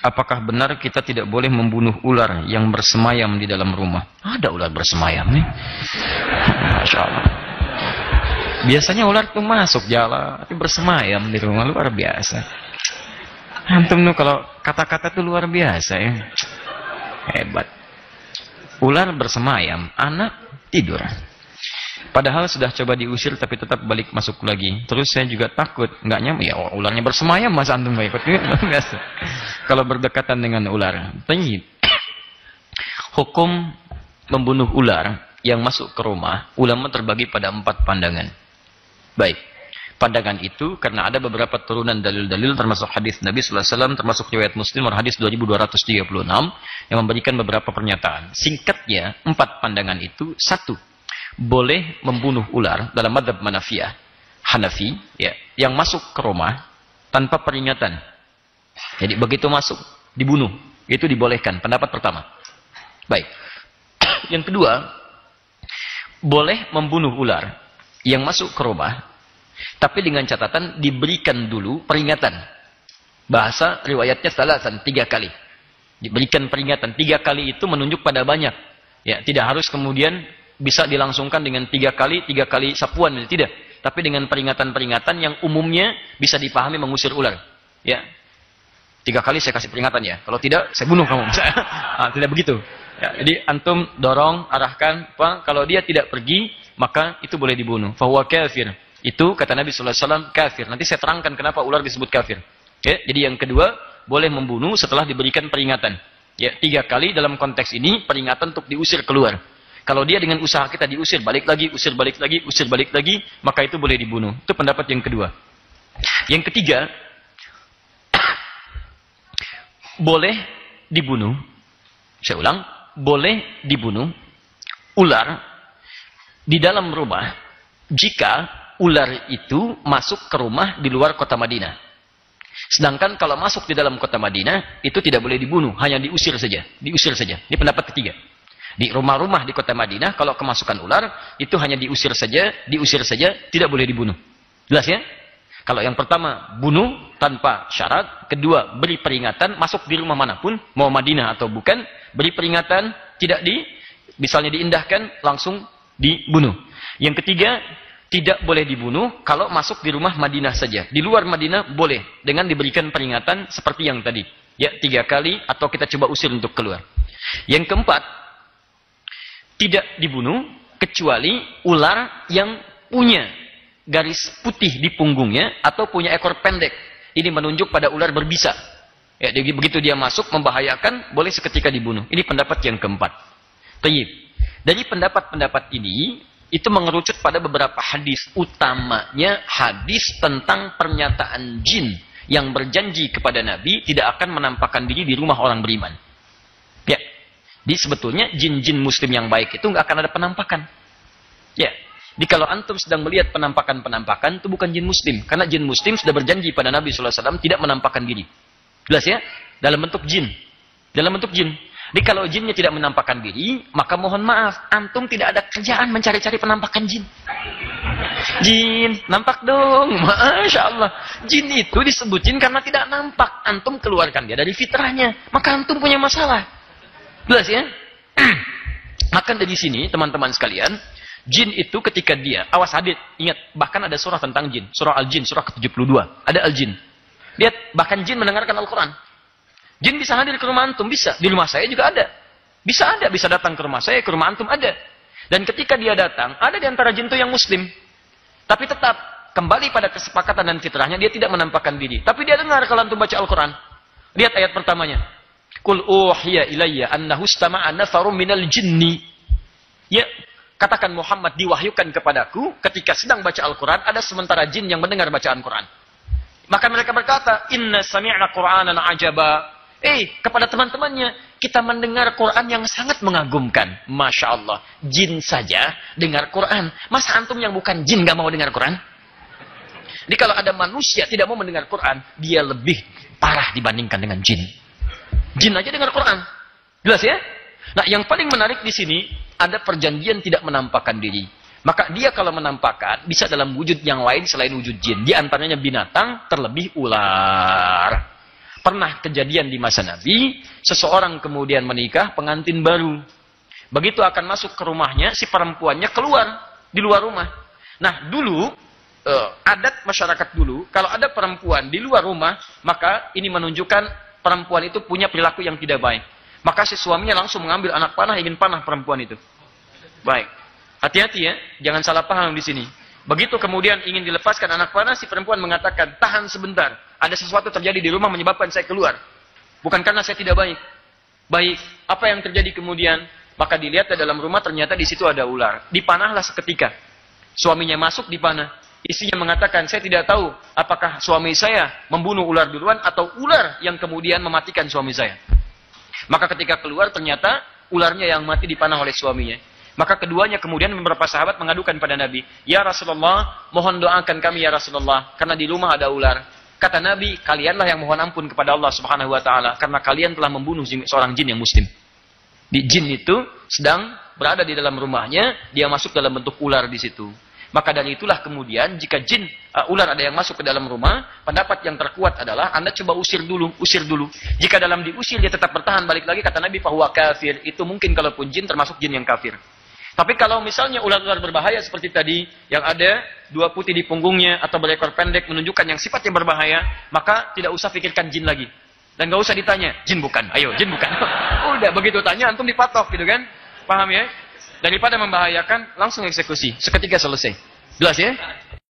apakah benar kita tidak boleh membunuh ular yang bersemayam di dalam rumah? Ada ular bersemayam nih. Masya Allah. Biasanya ular tuh masuk jala, tapi bersemayam di rumah, luar biasa. Antum tuh kalau kata-kata tuh luar biasa ya. Hebat. Ular bersemayam, anak tidur. Padahal sudah coba diusir tapi tetap balik masuk lagi. Terus saya juga takut, nggak nyaman. Ya ularnya bersemayam, masa antum nggak ikut? Biasa. Kalau berdekatan dengan ular. Hukum membunuh ular yang masuk ke rumah, ulama terbagi pada 4 pandangan. Baik. Pandangan itu karena ada beberapa turunan dalil-dalil termasuk hadis Nabi sallallahu alaihi wasallam, termasuk riwayat Muslim nomor hadis 2236 yang memberikan beberapa pernyataan. Singkatnya, 4 pandangan itu. 1, boleh membunuh ular dalam madzhab Hanafi ya, yang masuk ke rumah tanpa peringatan. Jadi begitu masuk dibunuh, itu dibolehkan. Pendapat pertama. Baik. Yang kedua, boleh membunuh ular yang masuk ke rumah tapi dengan catatan diberikan dulu peringatan. Bahasa riwayatnya salasan, 3 kali. Diberikan peringatan 3 kali itu menunjuk pada banyak. Ya, tidak harus kemudian bisa dilangsungkan dengan 3 kali sapuan, tidak. Tapi dengan peringatan-peringatan yang umumnya bisa dipahami mengusir ular. Ya. 3 kali saya kasih peringatan ya. Kalau tidak, saya bunuh kamu. Tidak begitu. Ya, jadi antum dorong, arahkan. Kalau dia tidak pergi, maka itu boleh dibunuh. Fahuwa kafir. Itu kata Nabi sallallahu alaihi wasallam kafir. Nanti saya terangkan kenapa ular disebut kafir. Ya, jadi yang kedua, boleh membunuh setelah diberikan peringatan. Ya, 3 kali dalam konteks ini peringatan untuk diusir keluar. Kalau dia dengan usaha kita diusir balik lagi, usir balik lagi, maka itu boleh dibunuh. Itu pendapat yang kedua. Yang ketiga, boleh dibunuh. Saya ulang, boleh dibunuh ular di dalam rumah jika ular itu masuk ke rumah di luar kota Madinah. Sedangkan kalau masuk di dalam kota Madinah, itu tidak boleh dibunuh, hanya diusir saja. Diusir saja. Ini pendapat ketiga. Di rumah-rumah di kota Madinah, kalau kemasukan ular, itu hanya diusir saja, tidak boleh dibunuh. Jelas ya? Kalau yang pertama, bunuh tanpa syarat. Kedua, beri peringatan, masuk di rumah manapun, mau Madinah atau bukan, beri peringatan, misalnya diindahkan, langsung dibunuh. Yang ketiga, tidak boleh dibunuh kalau masuk di rumah Madinah saja. Di luar Madinah boleh dengan diberikan peringatan seperti yang tadi. Ya, 3 kali atau kita coba usir untuk keluar. Yang keempat, tidak dibunuh kecuali ular yang punya garis putih di punggungnya atau punya ekor pendek. Ini menunjuk pada ular berbisa. Ya, begitu dia masuk membahayakan, boleh seketika dibunuh. Ini pendapat yang keempat. Tayyib. Dari pendapat-pendapat ini itu mengerucut pada beberapa hadis, utamanya hadis tentang pernyataan jin yang berjanji kepada Nabi tidak akan menampakkan diri di rumah orang beriman. Ya, jadi sebetulnya jin-jin muslim yang baik itu nggak akan ada penampakan. Ya, jadi kalau antum sedang melihat penampakan-penampakan itu bukan jin muslim, karena jin muslim sudah berjanji pada Nabi SAW tidak menampakkan diri. Jelas ya? Dalam bentuk jin. Jadi kalau jinnya tidak menampakkan diri, maka mohon maaf, antum tidak ada kerjaan mencari-cari penampakan jin. Jin, nampak dong. Masya Allah. Jin itu disebut jin karena tidak nampak. Antum keluarkan dia dari fitrahnya. Maka antum punya masalah. Jelas ya? Maka dari sini, teman-teman sekalian, jin itu ketika dia, awas hadit, ingat, bahkan ada surah tentang jin. Surah Al-Jin, surah ke-72. Ada Al-Jin. Lihat, bahkan jin mendengarkan Al-Quran. Jin bisa hadir ke rumah antum, bisa. Di rumah saya juga ada. Bisa datang ke rumah saya, ke rumah antum ada. Dan ketika dia datang, ada di antara jin itu yang muslim. Tapi tetap, kembali pada kesepakatan dan fitrahnya, dia tidak menampakkan diri. Tapi dia dengar kalau antum baca Al-Quran. Lihat ayat pertamanya. Qul uhiya ilayya annahu istama'a nafarum minal jinni. Ya, katakan Muhammad diwahyukan kepadaku, ketika sedang baca Al-Quran, ada sementara jin yang mendengar bacaan Quran. Maka mereka berkata, inna sami'na Qur'anan ajaba. Kepada teman-temannya, kita mendengar Quran yang sangat mengagumkan. Masya Allah, jin saja dengar Quran. Masa antum yang bukan jin gak mau dengar Quran? Jadi kalau ada manusia tidak mau mendengar Quran, dia lebih parah dibandingkan dengan jin. Jin aja dengar Quran. Jelas ya? Nah, yang paling menarik di sini, ada perjanjian tidak menampakkan diri. Maka dia kalau menampakkan, bisa dalam wujud yang lain selain wujud jin. Di antaranya binatang, terlebih ular. Pernah kejadian di masa Nabi, seseorang kemudian menikah, pengantin baru. Begitu akan masuk ke rumahnya, si perempuannya keluar di luar rumah. Nah, dulu, adat masyarakat dulu, kalau ada perempuan di luar rumah, maka ini menunjukkan perempuan itu punya perilaku yang tidak baik. Maka si suaminya langsung mengambil anak panah, ingin panah perempuan itu. Baik. Hati-hati ya, jangan salah paham di sini. Begitu kemudian ingin dilepaskan anak panah, si perempuan mengatakan, tahan sebentar. Ada sesuatu terjadi di rumah menyebabkan saya keluar. Bukan karena saya tidak baik. Baik, apa yang terjadi kemudian? Maka dilihat di dalam rumah ternyata di situ ada ular. Dipanahlah seketika. Suaminya masuk dipanah. Istrinya mengatakan, saya tidak tahu apakah suami saya membunuh ular duluan atau ular yang kemudian mematikan suami saya. Maka ketika keluar ternyata ularnya yang mati dipanah oleh suaminya. Maka keduanya kemudian beberapa sahabat mengadukan pada Nabi, ya Rasulullah, mohon doakan kami ya Rasulullah, karena di rumah ada ular. Kata Nabi, kalianlah yang mohon ampun kepada Allah Subhanahu wa taala karena kalian telah membunuh seorang jin yang muslim. Di jin itu sedang berada di dalam rumahnya, dia masuk dalam bentuk ular di situ. Maka dari itulah kemudian jika jin ular ada yang masuk ke dalam rumah, pendapat yang terkuat adalah Anda coba usir dulu. Jika dalam diusir dia tetap bertahan, balik lagi kata Nabi bahwa kafir. Itu mungkin kalaupun jin termasuk jin yang kafir. Tapi kalau misalnya ular-ular berbahaya seperti tadi, yang ada 2 putih di punggungnya atau berekor pendek menunjukkan yang sifatnya berbahaya, maka tidak usah pikirkan jin lagi. Dan gak usah ditanya, jin bukan, ayo jin bukan. Udah begitu tanya, antum dipatok gitu kan. Paham ya? Daripada membahayakan, langsung eksekusi. Seketika selesai. Jelas ya?